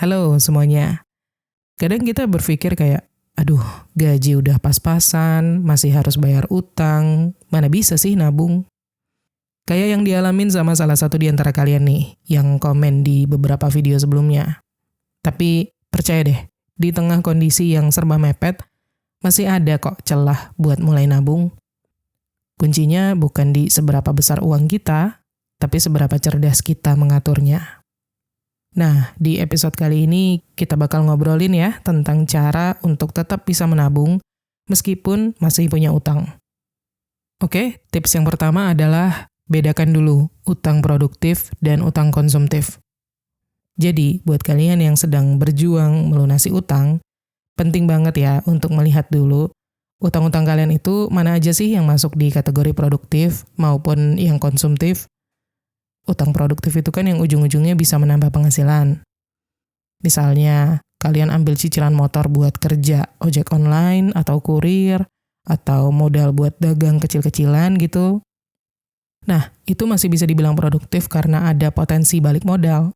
Halo semuanya. Kadang kita berpikir kayak, aduh gaji udah pas-pasan, masih harus bayar utang, mana bisa sih nabung? Kayak yang dialamin sama salah satu di antara kalian nih, yang komen di beberapa video sebelumnya. Tapi percaya deh, di tengah kondisi yang serba mepet, masih ada kok celah buat mulai nabung. Kuncinya bukan di seberapa besar uang kita, tapi seberapa cerdas kita mengaturnya. Nah, di episode kali ini kita bakal ngobrolin ya tentang cara untuk tetap bisa menabung meskipun masih punya utang. Oke, tips yang pertama adalah bedakan dulu utang produktif dan utang konsumtif. Jadi, buat kalian yang sedang berjuang melunasi utang, penting banget ya untuk melihat dulu utang-utang kalian itu mana aja sih yang masuk di kategori produktif maupun yang konsumtif. Utang produktif itu kan yang ujung-ujungnya bisa menambah penghasilan. Misalnya, kalian ambil cicilan motor buat kerja, ojek online, atau kurir, atau modal buat dagang kecil-kecilan gitu. Nah, itu masih bisa dibilang produktif karena ada potensi balik modal.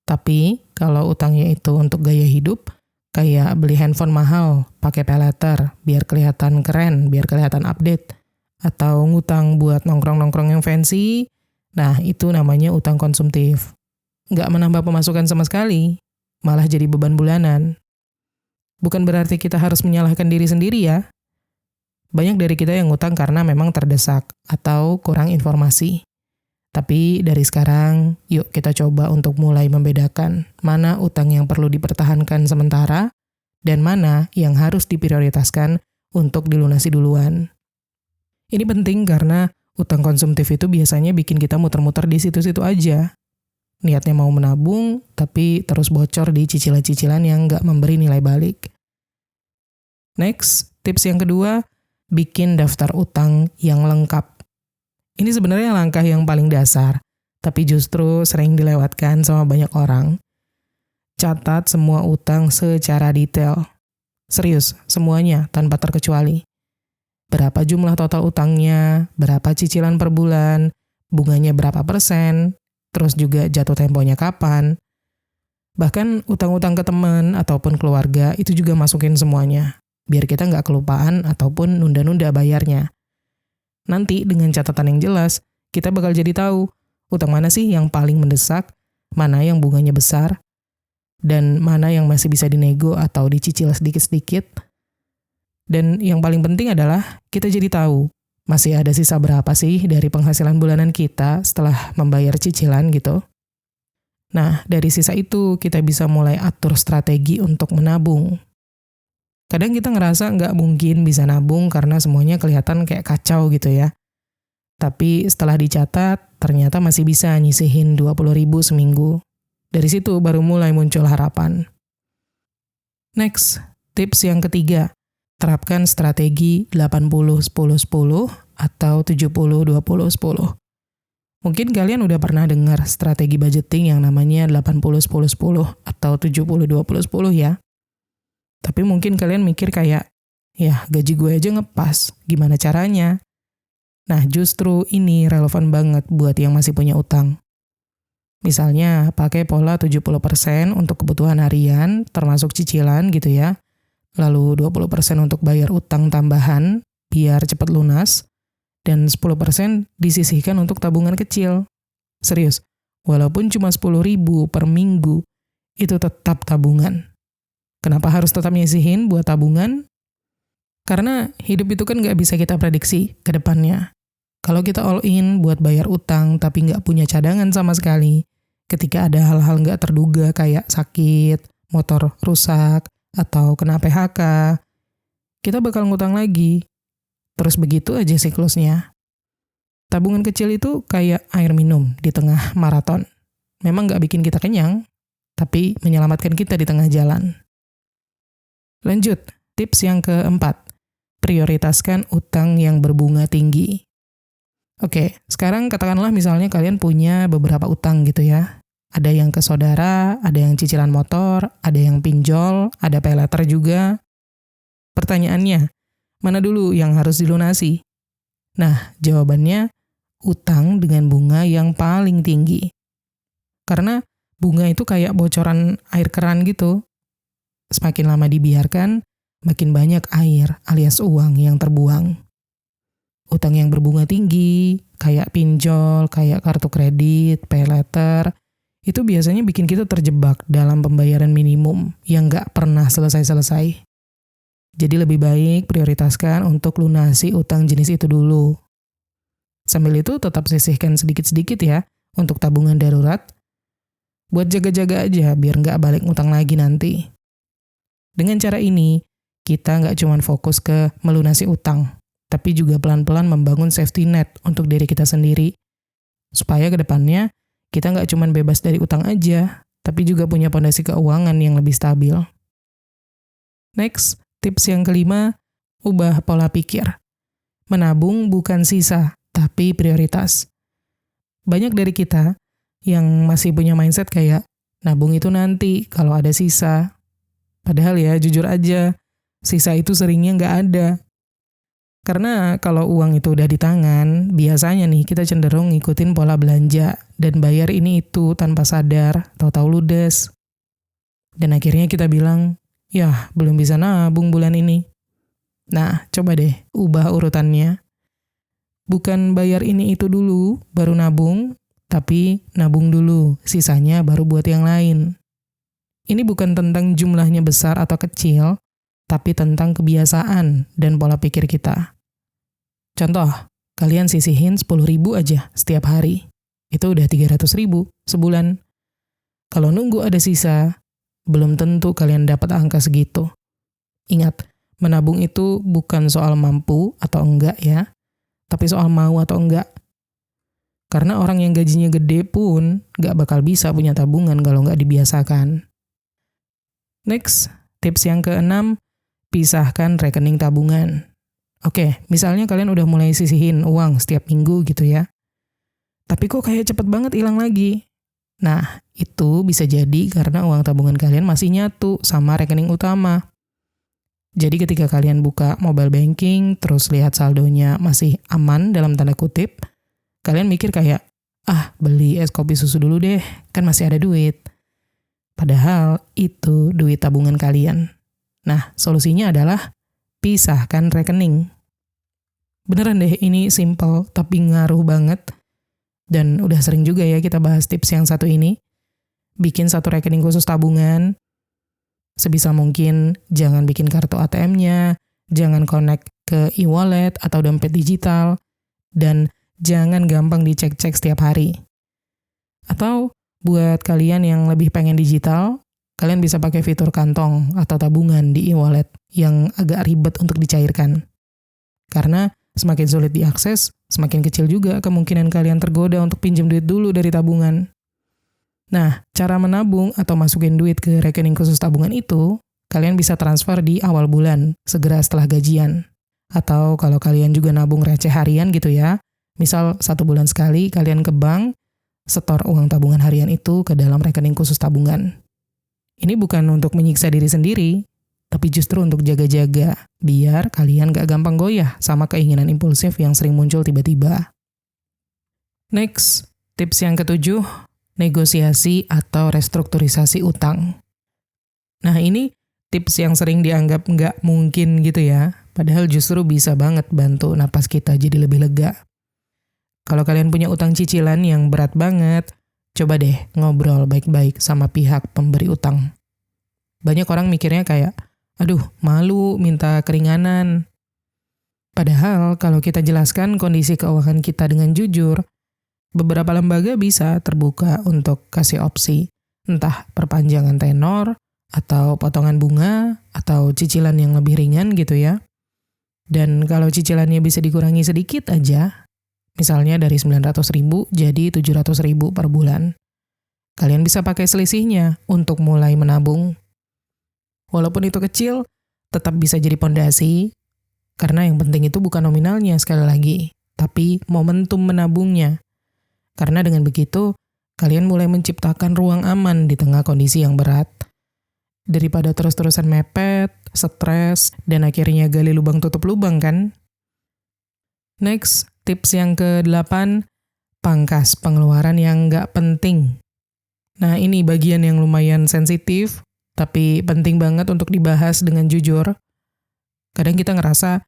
Tapi, kalau utangnya itu untuk gaya hidup, kayak beli handphone mahal, pakai paylater, biar kelihatan keren, biar kelihatan update, atau ngutang buat nongkrong-nongkrong yang fancy, nah, itu namanya utang konsumtif. Nggak menambah pemasukan sama sekali, malah jadi beban bulanan. Bukan berarti kita harus menyalahkan diri sendiri ya. Banyak dari kita yang ngutang karena memang terdesak atau kurang informasi. Tapi dari sekarang, yuk kita coba untuk mulai membedakan mana utang yang perlu dipertahankan sementara dan mana yang harus diprioritaskan untuk dilunasi duluan. Ini penting karena utang konsumtif itu biasanya bikin kita muter-muter di situ-situ aja. Niatnya mau menabung, tapi terus bocor di cicilan-cicilan yang nggak memberi nilai balik. Next, tips yang kedua, bikin daftar utang yang lengkap. Ini sebenarnya langkah yang paling dasar, tapi justru sering dilewatkan sama banyak orang. Catat semua utang secara detail. Serius, semuanya tanpa terkecuali. Berapa jumlah total utangnya, berapa cicilan per bulan, bunganya berapa persen, terus juga jatuh temponya kapan. Bahkan utang-utang ke teman ataupun keluarga itu juga masukin semuanya, biar kita nggak kelupaan ataupun nunda-nunda bayarnya. Nanti dengan catatan yang jelas, kita bakal jadi tahu utang mana sih yang paling mendesak, mana yang bunganya besar, dan mana yang masih bisa dinego atau dicicil sedikit-sedikit. Dan yang paling penting adalah kita jadi tahu masih ada sisa berapa sih dari penghasilan bulanan kita setelah membayar cicilan gitu. Nah, dari sisa itu kita bisa mulai atur strategi untuk menabung. Kadang kita ngerasa nggak mungkin bisa nabung karena semuanya kelihatan kayak kacau gitu ya. Tapi setelah dicatat, ternyata masih bisa nyisihin 20.000 seminggu. Dari situ baru mulai muncul harapan. Next, tips yang ketiga. Terapkan strategi 80-10-10 atau 70-20-10. Mungkin kalian udah pernah dengar strategi budgeting yang namanya 80-10-10 atau 70-20-10 ya. Tapi mungkin kalian mikir kayak, ya gaji gue aja ngepas, gimana caranya? Nah justru ini relevan banget buat yang masih punya utang. Misalnya pakai pola 70% untuk kebutuhan harian, termasuk cicilan gitu ya. Lalu 20% untuk bayar utang tambahan biar cepat lunas, dan 10% disisihkan untuk tabungan kecil. Serius, walaupun cuma 10.000 per minggu, itu tetap tabungan. Kenapa harus tetap nyisihin buat tabungan? Karena hidup itu kan nggak bisa kita prediksi ke depannya. Kalau kita all in buat bayar utang tapi nggak punya cadangan sama sekali, ketika ada hal-hal nggak terduga kayak sakit, motor rusak, atau kena PHK, kita bakal ngutang lagi. Terus begitu aja siklusnya. Tabungan kecil itu kayak air minum di tengah maraton. Memang nggak bikin kita kenyang, tapi menyelamatkan kita di tengah jalan. Lanjut, tips yang keempat. Prioritaskan utang yang berbunga tinggi. Oke, sekarang katakanlah misalnya kalian punya beberapa utang gitu ya. Ada yang ke saudara, ada yang cicilan motor, ada yang pinjol, ada paylater juga. Pertanyaannya, mana dulu yang harus dilunasi? Nah, jawabannya utang dengan bunga yang paling tinggi. Karena Bunga itu kayak bocoran air keran gitu. Semakin lama dibiarkan, makin banyak air alias uang yang terbuang. Utang yang berbunga tinggi, kayak pinjol, kayak kartu kredit, pay letter, itu biasanya bikin kita terjebak dalam pembayaran minimum yang nggak pernah selesai-selesai. Jadi lebih baik prioritaskan untuk lunasi utang jenis itu dulu. Sambil itu tetap sisihkan sedikit-sedikit ya untuk tabungan darurat. Buat jaga-jaga aja biar nggak balik utang lagi nanti. Dengan cara ini, kita nggak cuma fokus ke melunasi utang, tapi juga pelan-pelan membangun safety net untuk diri kita sendiri. Supaya ke depannya, kita nggak cuma bebas dari utang aja, tapi juga punya fondasi keuangan yang lebih stabil. Next, tips yang kelima, ubah pola pikir. Menabung bukan sisa, tapi prioritas. Banyak dari kita yang masih punya mindset kayak, nabung itu nanti kalau ada sisa. Padahal ya, jujur aja, sisa itu seringnya nggak ada. Karena kalau uang itu udah di tangan, biasanya nih kita cenderung ngikutin pola belanja dan bayar ini itu tanpa sadar, tahu-tahu ludes. Dan akhirnya kita bilang, ya belum bisa nabung bulan ini. Nah, coba deh ubah urutannya. Bukan bayar ini itu dulu, baru nabung, tapi nabung dulu, sisanya baru buat yang lain. Ini bukan tentang jumlahnya besar atau kecil, tapi tentang kebiasaan dan pola pikir kita. Contoh, kalian sisihin 10.000 aja setiap hari. Itu udah 300.000 sebulan. Kalau nunggu ada sisa, belum tentu kalian dapat angka segitu. Ingat, menabung itu bukan soal mampu atau enggak ya, tapi soal mau atau enggak. Karena orang yang gajinya gede pun nggak bakal bisa punya tabungan kalau nggak dibiasakan. Next, tips yang keenam, pisahkan rekening tabungan. Oke, misalnya kalian udah mulai sisihin uang setiap minggu gitu ya. Tapi kok kayak cepet banget hilang lagi? Nah, itu bisa jadi karena uang tabungan kalian masih nyatu sama rekening utama. Jadi ketika kalian buka mobile banking, terus lihat saldonya masih aman dalam tanda kutip, kalian mikir kayak, beli es kopi susu dulu deh, kan masih ada duit. Padahal itu duit tabungan kalian. Nah, solusinya adalah pisahkan rekening. Beneran deh, ini simple tapi ngaruh banget. Dan udah sering juga ya kita bahas tips yang satu ini. Bikin satu rekening khusus tabungan. Sebisa mungkin jangan bikin kartu ATM-nya, jangan connect ke e-wallet atau dompet digital, dan jangan gampang dicek-cek setiap hari. Atau buat kalian yang lebih pengen digital, kalian bisa pakai fitur kantong atau tabungan di e-wallet yang agak ribet untuk dicairkan. Karena semakin sulit diakses, semakin kecil juga kemungkinan kalian tergoda untuk pinjam duit dulu dari tabungan. Nah, cara menabung atau masukin duit ke rekening khusus tabungan itu, kalian bisa transfer di awal bulan, segera setelah gajian. Atau kalau kalian juga nabung receh harian gitu ya, misal 1 bulan sekali kalian ke bank, setor uang tabungan harian itu ke dalam rekening khusus tabungan. Ini bukan untuk menyiksa diri sendiri, tapi justru untuk jaga-jaga, biar kalian gak gampang goyah sama keinginan impulsif yang sering muncul tiba-tiba. Next, tips yang ketujuh, negosiasi atau restrukturisasi utang. Nah ini tips yang sering dianggap nggak mungkin gitu ya, padahal justru bisa banget bantu napas kita jadi lebih lega. Kalau kalian punya utang cicilan yang berat banget, coba deh ngobrol baik-baik sama pihak pemberi utang. Banyak orang mikirnya kayak, aduh malu minta keringanan. Padahal kalau kita jelaskan kondisi keuangan kita dengan jujur, beberapa lembaga bisa terbuka untuk kasih opsi, entah perpanjangan tenor, atau potongan bunga, atau cicilan yang lebih ringan gitu ya. Dan kalau cicilannya bisa dikurangi sedikit aja, misalnya dari 900.000 jadi 700.000 per bulan, kalian bisa pakai selisihnya untuk mulai menabung. Walaupun itu kecil, tetap bisa jadi pondasi, karena yang penting itu bukan nominalnya sekali lagi, tapi momentum menabungnya. Karena dengan begitu, kalian mulai menciptakan ruang aman di tengah kondisi yang berat. Daripada terus-terusan mepet, stres, dan akhirnya gali lubang tutup lubang kan? Next, tips yang ke-8, pangkas pengeluaran yang nggak penting. Nah, ini bagian yang lumayan sensitif, tapi penting banget untuk dibahas dengan jujur. Kadang kita ngerasa,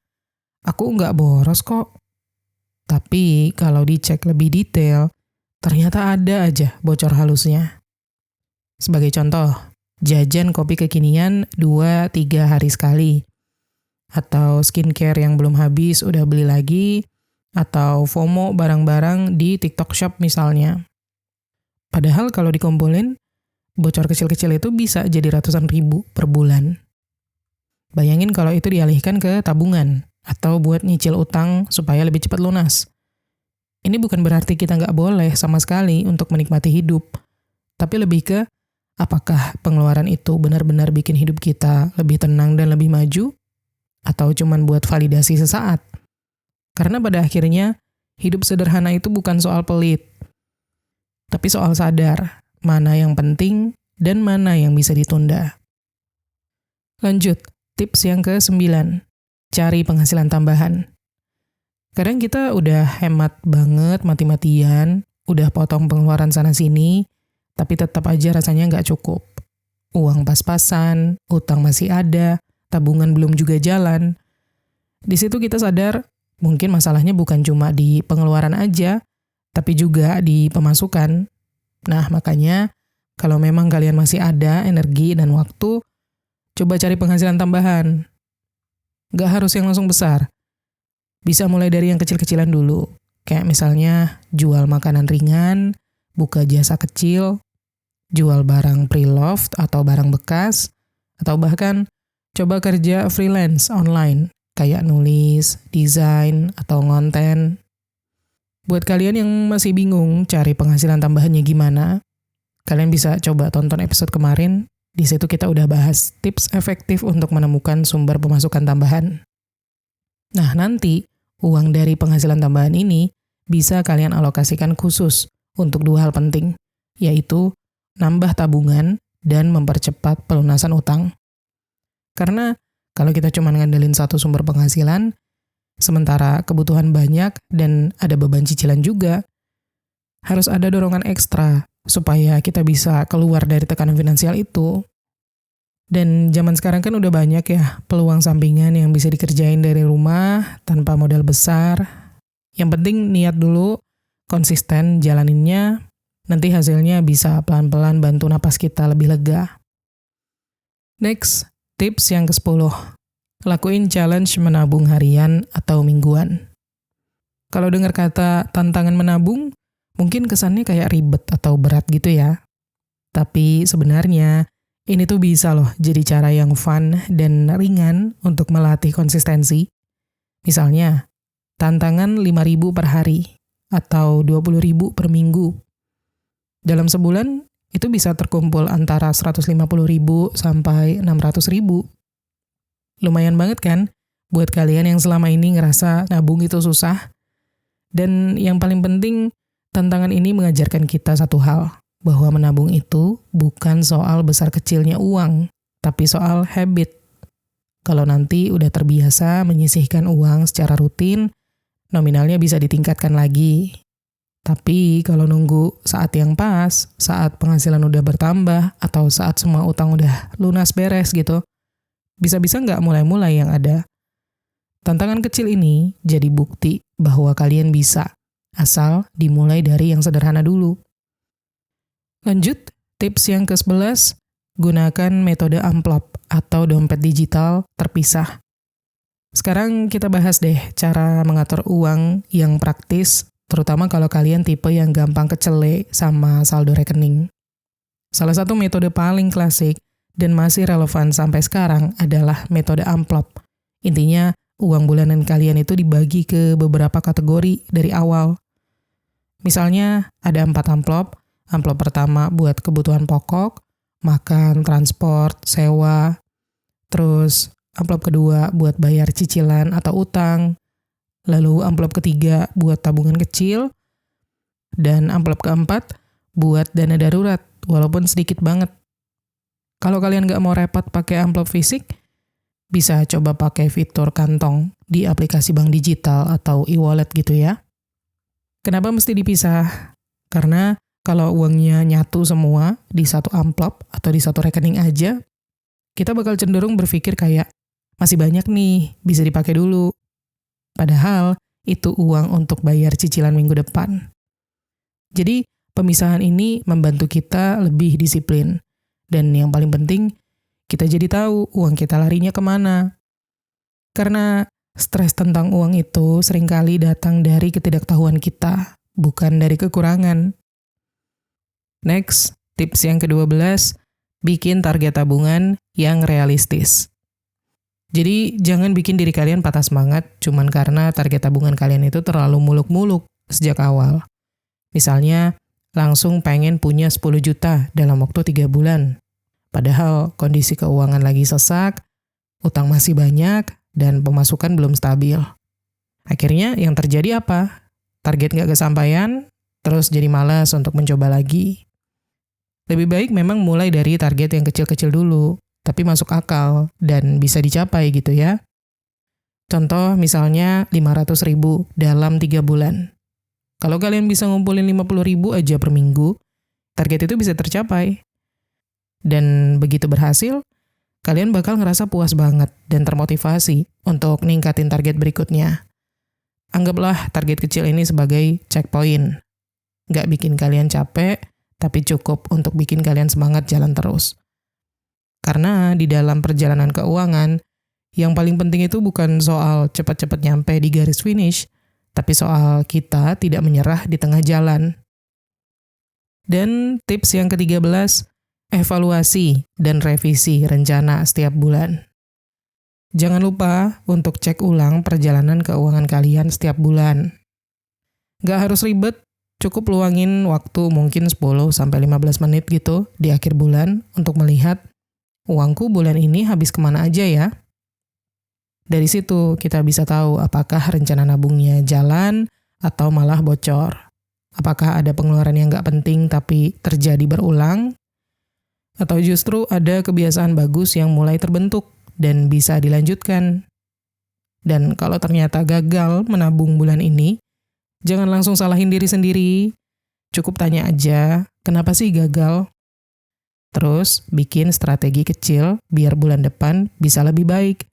aku nggak boros kok. Tapi kalau dicek lebih detail, ternyata ada aja bocor halusnya. Sebagai contoh, jajan kopi kekinian 2-3 hari sekali. Atau skincare yang belum habis udah beli lagi, atau FOMO barang-barang di TikTok Shop misalnya. Padahal kalau dikumpulin, bocor kecil-kecil itu bisa jadi ratusan ribu per bulan. Bayangin kalau itu dialihkan ke tabungan, atau buat nyicil utang supaya lebih cepat lunas. Ini bukan berarti kita nggak boleh sama sekali untuk menikmati hidup, tapi lebih ke apakah pengeluaran itu benar-benar bikin hidup kita lebih tenang dan lebih maju, atau cuman buat validasi sesaat. Karena pada akhirnya, hidup sederhana itu bukan soal pelit, tapi soal sadar mana yang penting dan mana yang bisa ditunda. Lanjut, tips yang ke-9, cari penghasilan tambahan. Kadang kita udah hemat banget mati-matian, udah potong pengeluaran sana-sini, tapi tetap aja rasanya nggak cukup. Uang pas-pasan, utang masih ada, tabungan belum juga jalan. Di situ kita sadar, mungkin masalahnya bukan cuma di pengeluaran aja, tapi juga di pemasukan. Nah, makanya kalau memang kalian masih ada energi dan waktu, coba cari penghasilan tambahan. Nggak harus yang langsung besar. Bisa mulai dari yang kecil-kecilan dulu. Kayak misalnya jual makanan ringan, buka jasa kecil, jual barang pre-loved atau barang bekas, atau bahkan coba kerja freelance online, kayak nulis, desain, atau ngonten. Buat kalian yang masih bingung cari penghasilan tambahannya gimana, kalian bisa coba tonton episode kemarin. Di situ kita udah bahas tips efektif untuk menemukan sumber pemasukan tambahan. Nah, nanti uang dari penghasilan tambahan ini bisa kalian alokasikan khusus untuk 2 hal penting, yaitu nambah tabungan dan mempercepat pelunasan utang. Karena kalau kita cuma ngandelin satu sumber penghasilan, sementara kebutuhan banyak dan ada beban cicilan juga, harus ada dorongan ekstra supaya kita bisa keluar dari tekanan finansial itu. Dan zaman sekarang kan udah banyak ya peluang sampingan yang bisa dikerjain dari rumah tanpa modal besar. Yang penting niat dulu, konsisten jalaninnya, nanti hasilnya bisa pelan-pelan bantu napas kita lebih lega. Next, tips yang ke-10. Lakuin challenge menabung harian atau mingguan. Kalau dengar kata tantangan menabung, mungkin kesannya kayak ribet atau berat gitu ya. Tapi sebenarnya, ini tuh bisa loh jadi cara yang fun dan ringan untuk melatih konsistensi. Misalnya, tantangan 5.000 per hari atau 20.000 per minggu. Dalam sebulan, itu bisa terkumpul antara 150.000 sampai 600.000. Lumayan banget kan buat kalian yang selama ini ngerasa nabung itu susah. Dan yang paling penting, tantangan ini mengajarkan kita satu hal, bahwa menabung itu bukan soal besar kecilnya uang, tapi soal habit. Kalau nanti udah terbiasa menyisihkan uang secara rutin, nominalnya bisa ditingkatkan lagi. Tapi kalau nunggu saat yang pas, saat penghasilan udah bertambah, atau saat semua utang udah lunas beres gitu, bisa-bisa nggak mulai-mulai yang ada. Tantangan kecil ini jadi bukti bahwa kalian bisa, asal dimulai dari yang sederhana dulu. Lanjut, tips yang ke-11, gunakan metode amplop atau dompet digital terpisah. Sekarang kita bahas deh cara mengatur uang yang praktis, terutama kalau kalian tipe yang gampang kecele sama saldo rekening. Salah satu metode paling klasik dan masih relevan sampai sekarang adalah metode amplop. Intinya, uang bulanan kalian itu dibagi ke beberapa kategori dari awal. Misalnya, ada 4 amplop. Amplop pertama buat kebutuhan pokok, makan, transport, sewa. Terus, amplop kedua buat bayar cicilan atau utang. Lalu amplop ketiga buat tabungan kecil, dan amplop keempat buat dana darurat, walaupun sedikit banget. Kalau kalian nggak mau repot pakai amplop fisik, bisa coba pakai fitur kantong di aplikasi bank digital atau e-wallet gitu ya. Kenapa mesti dipisah? Karena Kalau uangnya nyatu semua di satu amplop atau di satu rekening aja, kita bakal cenderung berpikir kayak, masih banyak nih, bisa dipakai dulu. Padahal, itu uang untuk bayar cicilan minggu depan. Jadi, pemisahan ini membantu kita lebih disiplin. Dan yang paling penting, kita jadi tahu uang kita larinya kemana. Karena stres tentang uang itu seringkali datang dari ketidaktahuan kita, bukan dari kekurangan. Next, tips yang ke-12, bikin target tabungan yang realistis. Jadi, jangan bikin diri kalian patah semangat cuman karena target tabungan kalian itu terlalu muluk-muluk sejak awal. Misalnya, langsung pengen punya 10 juta dalam waktu 3 bulan. Padahal kondisi keuangan lagi sesak, utang masih banyak, dan pemasukan belum stabil. Akhirnya yang terjadi apa? Target nggak kesampaian, terus jadi malas untuk mencoba lagi. Lebih baik memang mulai dari target yang kecil-kecil dulu, tapi masuk akal dan bisa dicapai gitu ya. Contoh misalnya 500.000 dalam 3 bulan. Kalau kalian bisa ngumpulin 50.000 aja per minggu, target itu bisa tercapai. Dan begitu berhasil, kalian bakal ngerasa puas banget dan termotivasi untuk ningkatin target berikutnya. Anggaplah target kecil ini sebagai checkpoint. Nggak bikin kalian capek, tapi cukup untuk bikin kalian semangat jalan terus. Karena di dalam perjalanan keuangan, yang paling penting itu bukan soal cepat-cepat nyampe di garis finish, tapi soal kita tidak menyerah di tengah jalan. Dan tips yang ke-13, evaluasi dan revisi rencana setiap bulan. Jangan lupa untuk cek ulang perjalanan keuangan kalian setiap bulan. Nggak harus ribet, cukup luangin waktu mungkin 10-15 menit gitu di akhir bulan untuk melihat uangku bulan ini habis kemana aja ya. Dari situ kita bisa tahu apakah rencana nabungnya jalan atau malah bocor. Apakah ada pengeluaran yang nggak penting tapi terjadi berulang, atau justru ada kebiasaan bagus yang mulai terbentuk dan bisa dilanjutkan. Dan kalau ternyata gagal menabung bulan ini, jangan langsung salahin diri sendiri. Cukup tanya aja, kenapa sih gagal? Terus, bikin strategi kecil biar bulan depan bisa lebih baik.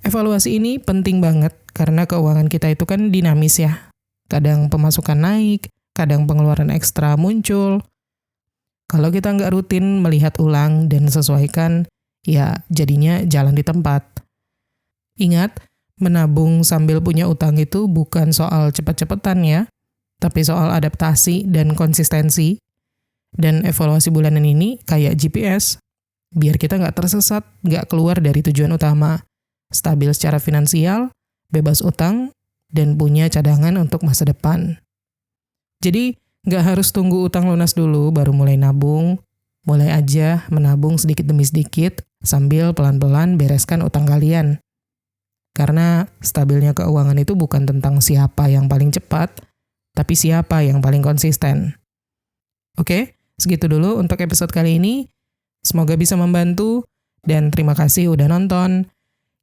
Evaluasi ini penting banget karena keuangan kita itu kan dinamis ya. Kadang pemasukan naik, kadang pengeluaran ekstra muncul. Kalau kita nggak rutin melihat ulang dan sesuaikan, ya jadinya jalan di tempat. Ingat, menabung sambil punya utang itu bukan soal cepet-cepetan ya, tapi soal adaptasi dan konsistensi. Dan evaluasi bulanan ini kayak GPS, biar kita nggak tersesat, nggak keluar dari tujuan utama. Stabil secara finansial, bebas utang, dan punya cadangan untuk masa depan. Jadi, nggak harus tunggu utang lunas dulu baru mulai nabung. Mulai aja menabung sedikit demi sedikit, sambil pelan-pelan bereskan utang kalian. Karena stabilnya keuangan itu bukan tentang siapa yang paling cepat, tapi siapa yang paling konsisten. Oke, segitu dulu untuk episode kali ini. Semoga bisa membantu, dan terima kasih udah nonton.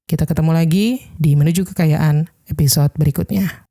Kita ketemu lagi di Menuju Kekayaan episode berikutnya.